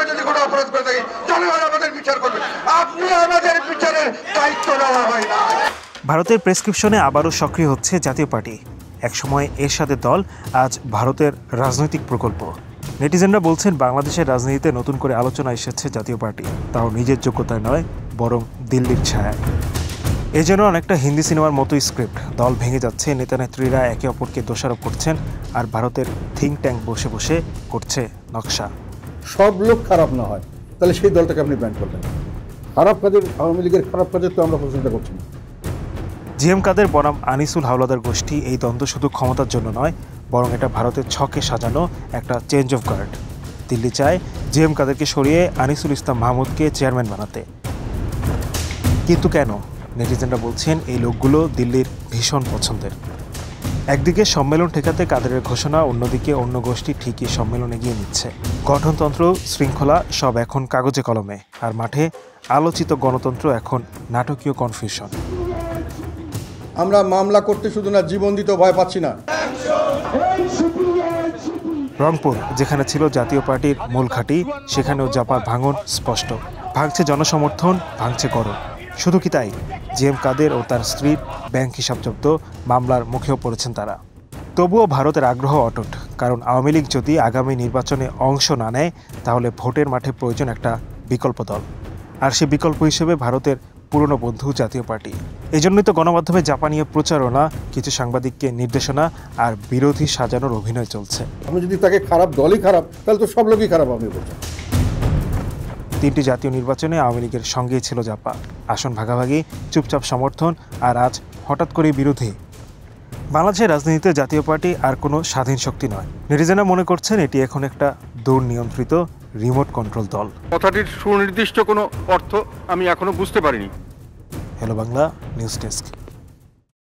আমরা যদি কোনো অপরাধ করে থাকি জনগণ আমাদের বিচার করবে, আপনি আমাদের বিচারের দায়িত্ব নেওয়া হয় না। ভারতের প্রেসক্রিপশনে আবারও সক্রিয় হচ্ছে জাতীয় পার্টি। একসময় এরশাদের দল, আজ ভারতের রাজনৈতিক প্রকল্প। নেটিজেনরা বলছেন বাংলাদেশের রাজনীতিতে নতুন করে আলোচনা এসেছে জাতীয় পার্টি, তাও নিজের যোগ্যতায় নয় বরং দিল্লির ছায়ায়। এ যেন অনেকটা হিন্দি সিনেমার মতোই স্ক্রিপ্ট। দল ভেঙে যাচ্ছে, নেতা-নেত্রীরা একে অপরকে দোষারোপ করছেন, আর ভারতের থিঙ্ক ট্যাঙ্ক বসে বসে করছে নকশা। সব লোক খারাপ না হয় তাহলে সেই দলটাকে আপনি ব্যান করবেন। খারাপ কাজের, আওয়ামী লীগের খারাপ কাজের তো আমরা প্রশংসা করছি না। জিএম কাদের বনাম আনিসুল হাওলাদার গোষ্ঠী, এই দ্বন্দ্ব শুধু ক্ষমতার জন্য নয়, বরং এটা ভারতের ছকে সাজানো একটা চেঞ্জ অফ গার্ড। দিল্লি চায় জিএম কাদেরকে সরিয়ে আনিসুল ইসলাম মাহমুদকে চেয়ারম্যান বানাতে। কিন্তু কেন? নেটিজেনরা বলছেন এই লোকগুলো দিল্লির ভীষণ পছন্দের। একদিকে সম্মেলন ঠেকাতে কাদেরের ঘোষণা, অন্যদিকে অন্য গোষ্ঠী ঠিকই সম্মেলন এগিয়ে নিচ্ছে। গঠনতন্ত্র, শৃঙ্খলা সব এখন কাগজে কলমে, আর মাঠে আলোচিত গণতন্ত্র এখন নাটকীয় কনফিউশন। আমরা মামলা করতে শুধু না, জীবন দিতেও ভয় পাচ্ছি না। রংপুর, যেখানে ছিল জাতীয় পার্টির মূল ঘাঁটি, সেখানেও জাপার ভাঙন স্পষ্ট। ভাঙছে জনসমর্থন, ভাঙছে গরম। শুধু কি তাই, জিএম কাদের ও তার স্ত্রীর ব্যাংক হিসাব জব্দ, মামলার মুখেও পড়েছেন তারা। তবুও ভারতের আগ্রহ অটুট, কারণ আওয়ামী লীগ যদি আগামী নির্বাচনে অংশ না নেয়, তাহলে ভোটের মাঠে প্রয়োজন একটা বিকল্প দল। আর সে বিকল্প হিসেবে ভারতের পুরনো বন্ধু জাতীয় পার্টি। এই জন্যই তো গণমাধ্যমে জাপানীয় প্রচারণা, কিছু সাংবাদিককে নির্দেশনা আর বিরোধী সাজানোর অভিনয় চলছে। আপনি যদি তাকে খারাপ দলই খারাপ, তাহলে তো সব লোকই খারাপ। আপনি বলছেন 3টি জাতীয় নির্বাচনে আওয়ামী লীগের সঙ্গেই ছিল জাপা। আসন ভাগাভাগি, চুপচাপ সমর্থন, আর আজ হঠাৎ করে বিরোধী। বাংলাদেশের রাজনীতিতে জাতীয় পার্টি আর কোনো স্বাধীন শক্তি নয়। নেটিজেনরা মনে করছেন এটি এখন একটা দুর্নিয়ন্ত্রিত রিমোট কন্ট্রোল দল। কথাটির সুনির্দিষ্ট কোনো অর্থ আমি এখনো বুঝতে পারিনি। Hello Bangla news desk.